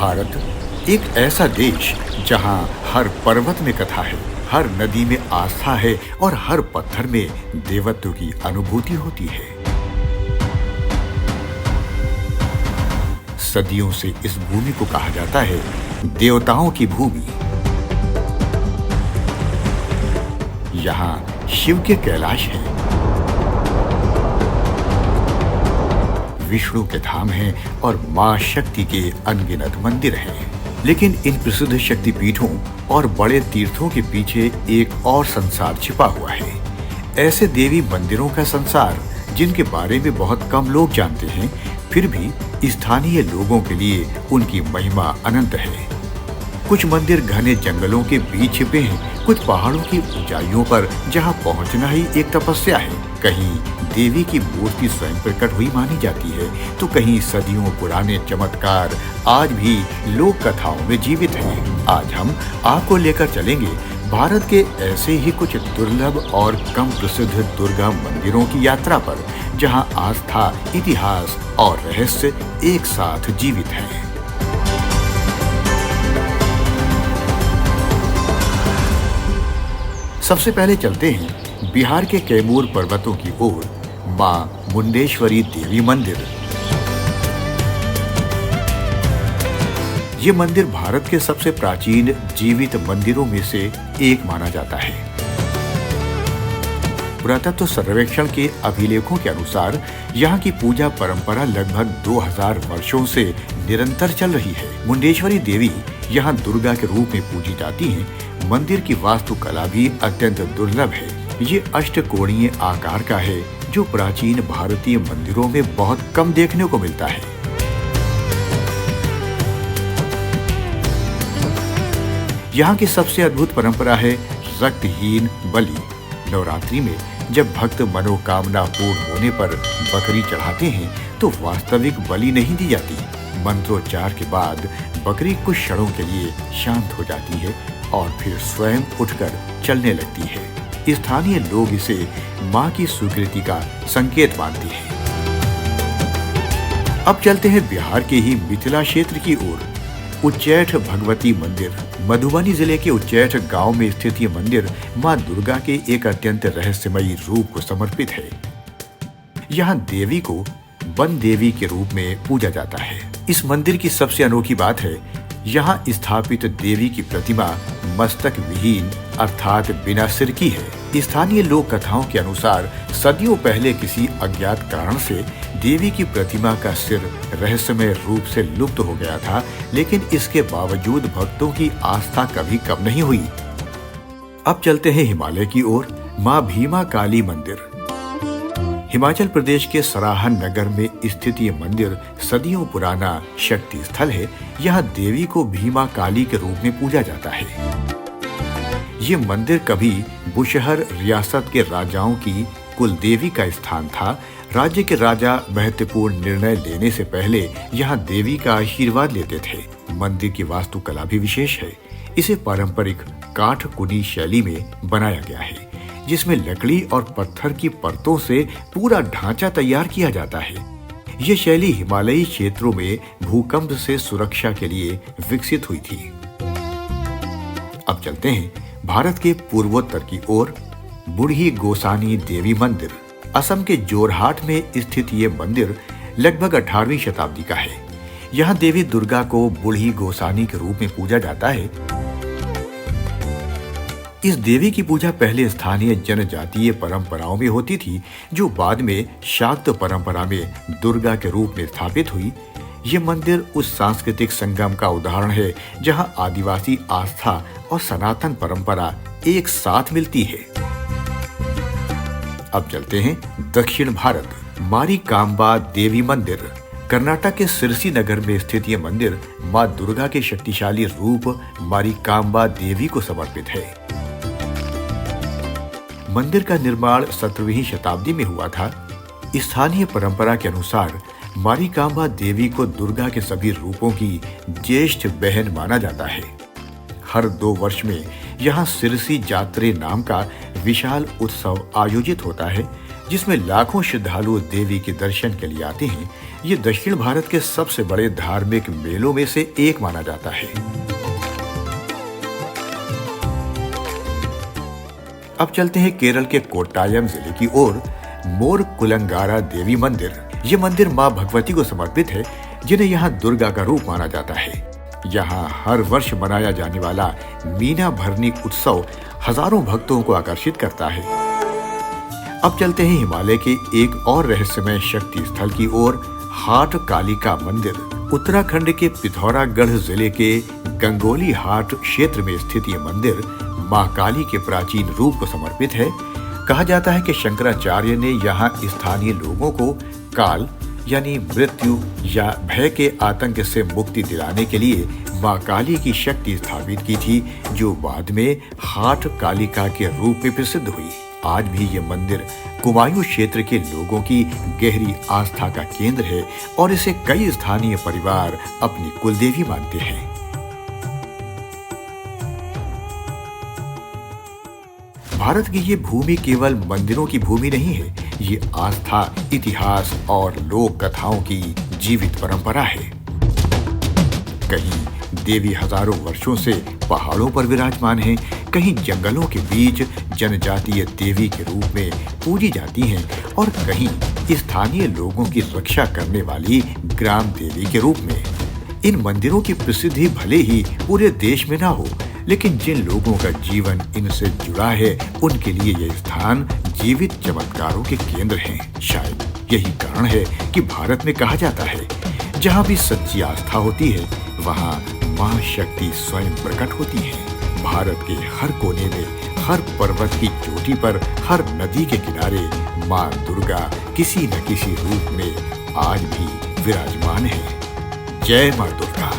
भारत एक ऐसा देश जहां हर पर्वत में कथा है, हर नदी में आस्था है और हर पत्थर में देवत्व की अनुभूति होती है। सदियों से इस भूमि को कहा जाता है देवताओं की भूमि। यहाँ शिव के कैलाश है, विष्णु के धाम हैं और मां शक्ति के अनगिनत मंदिर हैं। लेकिन इन प्रसिद्ध शक्तिपीठों और बड़े तीर्थों के पीछे एक और संसार छिपा हुआ है। ऐसे देवी मंदिरों का संसार जिनके बारे में बहुत कम लोग जानते हैं, फिर भी स्थानीय लोगों के लिए उनकी महिमा अनंत है। कुछ मंदिर घने जंगलों के बीच छिपे हैं, कुछ पहाड़ों की ऊंचाइयों पर जहां पहुंचना ही एक तपस्या है। कहीं देवी की मूर्ति स्वयं प्रकट हुई मानी जाती है, तो कहीं सदियों पुराने चमत्कार आज भी लोक कथाओं में जीवित हैं। आज हम आपको लेकर चलेंगे भारत के ऐसे ही कुछ दुर्लभ और कम प्रसिद्ध दुर्गा मंदिरों की यात्रा पर, जहां आस्था, इतिहास और रहस्य एक साथ जीवित हैं। सबसे पहले चलते हैं बिहार के कैमूर पर्वतों की ओर, मां मुंडेश्वरी देवी मंदिर। ये मंदिर भारत के सबसे प्राचीन जीवित मंदिरों में से एक माना जाता है। पुरातत्व सर्वेक्षण के अभिलेखों के अनुसार यहाँ की पूजा परंपरा लगभग 2000 वर्षों से निरंतर चल रही है। मुंडेश्वरी देवी यहाँ दुर्गा के रूप में पूजी जाती हैं। मंदिर की वास्तुकला भी अत्यंत दुर्लभ है। ये अष्टकोणीय आकार का है, जो प्राचीन भारतीय मंदिरों में बहुत कम देखने को मिलता है। यहाँ की सबसे अद्भुत परंपरा है रक्तहीन बलि। नवरात्रि में जब भक्त मनोकामना पूर्ण होने पर बकरी चढ़ाते हैं, तो वास्तविक बलि नहीं दी जाती। मंत्रोच्चार के बाद बकरी कुछ क्षणों के लिए शांत हो जाती है और फिर स्वयं उठकर चलने लगती है। स्थानीय लोग इसे मां की स्वीकृति का संकेत मानते हैं। अब चलते हैं बिहार के ही मिथिला क्षेत्र की ओर। उच्चैठ भगवती मंदिर। मधुबनी जिले के उच्चैठ गांव में स्थित ये मंदिर मां दुर्गा के एक अत्यंत रहस्यमयी रूप को समर्पित है। यहाँ देवी को वन देवी के रूप में पूजा जाता है। इस मंदिर की सबसे अनोखी बात है, यहाँ स्थापित देवी की प्रतिमा मस्तक विहीन अर्थात बिना सिर की है। स्थानीय लोक कथाओं के अनुसार सदियों पहले किसी अज्ञात कारण से देवी की प्रतिमा का सिर रहस्यमय रूप से लुप्त हो गया था, लेकिन इसके बावजूद भक्तों की आस्था कभी कम नहीं हुई। अब चलते हैं हिमालय की ओर, मां भीमा काली मंदिर। हिमाचल प्रदेश के सराहन नगर में स्थित ये मंदिर सदियों पुराना शक्ति स्थल है। यहाँ देवी को भीमा काली के रूप में पूजा जाता है। ये मंदिर कभी बुशहर रियासत के राजाओं की कुल देवी का स्थान था। राज्य के राजा महत्वपूर्ण निर्णय लेने से पहले यहाँ देवी का आशीर्वाद लेते थे। मंदिर की वास्तुकला भी विशेष है। इसे पारंपरिक काठ कुनी शैली में बनाया गया है, जिसमें लकड़ी और पत्थर की परतों से पूरा ढांचा तैयार किया जाता है। ये शैली हिमालयी क्षेत्रों में भूकंप से सुरक्षा के लिए विकसित हुई थी। अब चलते हैं भारत के पूर्वोत्तर की ओर, बूढ़ी गोसानी देवी मंदिर। असम के जोरहाट में स्थित ये मंदिर लगभग 18वीं शताब्दी का है। यहाँ देवी दुर्गा को बूढ़ी गोसानी के रूप में पूजा जाता है। इस देवी की पूजा पहले स्थानीय जनजातीय परंपराओं में होती थी, जो बाद में शाक्त परंपरा में दुर्गा के रूप में स्थापित हुई। ये मंदिर उस सांस्कृतिक संगम का उदाहरण है, जहां आदिवासी आस्था और सनातन परंपरा एक साथ मिलती है। अब चलते हैं दक्षिण भारत, मारी काम्बा देवी मंदिर। कर्नाटक के सिरसी नगर में स्थित ये मंदिर मां दुर्गा के शक्तिशाली रूप मारी काम्बा देवी को समर्पित है। मंदिर का निर्माण 17वीं शताब्दी में हुआ था। स्थानीय परंपरा के अनुसार मारी काम्बा देवी को दुर्गा के सभी रूपों की ज्येष्ठ बहन माना जाता है। हर 2 वर्ष में यहाँ सिरसी जात्रे नाम का विशाल उत्सव आयोजित होता है, जिसमें लाखों श्रद्धालु देवी के दर्शन के लिए आते हैं। ये दक्षिण भारत के सबसे बड़े धार्मिक मेलों में से एक माना जाता है। अब चलते हैं केरल के कोट्टायम जिले की ओर। मोर कुलंगारा देवी मंदिर, ये मंदिर मां भगवती को समर्पित है, जिन्हें यहाँ दुर्गा का रूप माना जाता है। यहाँ हर वर्ष मनाया जाने वाला मीना भरनी उत्सव हजारों भक्तों को आकर्षित करता है। अब चलते हैं हिमालय के एक और रहस्यमय शक्ति स्थल की ओर, हाट कालिका मंदिर। उत्तराखंड के पिथौरागढ़ जिले के गंगोली हाट क्षेत्र में स्थित ये मंदिर मां काली के प्राचीन रूप को समर्पित है। कहा जाता है कि शंकराचार्य ने यहाँ स्थानीय लोगों को काल यानी मृत्यु या भय के आतंक से मुक्ति दिलाने के लिए मां काली की शक्ति स्थापित की थी, जो बाद में हाट कालिका के रूप में प्रसिद्ध हुई। आज भी ये मंदिर कुमायूं क्षेत्र के लोगों की गहरी आस्था का केंद्र है और इसे कई स्थानीय परिवार अपनी कुलदेवी मानते हैं। भारत की ये भूमि केवल मंदिरों की भूमि नहीं है, ये आस्था, इतिहास और लोक कथाओं की जीवित परंपरा है। कहीं देवी हजारों वर्षों से पहाड़ों पर विराजमान हैं, कहीं जंगलों के बीच जनजातीय देवी के रूप में पूजी जाती हैं और कहीं स्थानीय लोगों की रक्षा करने वाली ग्राम देवी के रूप में। इन मंदिरों की प्रसिद्धि भले ही पूरे देश में ना हो, लेकिन जिन लोगों का जीवन इनसे जुड़ा है, उनके लिए ये स्थान जीवित चमत्कारों के केंद्र हैं। शायद यही कारण है कि भारत में कहा जाता है, जहाँ भी सच्ची आस्था होती है, वहाँ माँ शक्ति स्वयं प्रकट होती है। भारत के हर कोने में, हर पर्वत की चोटी पर, हर नदी के किनारे माँ दुर्गा किसी न किसी रूप में आज भी विराजमान है। जय माँ दुर्गा।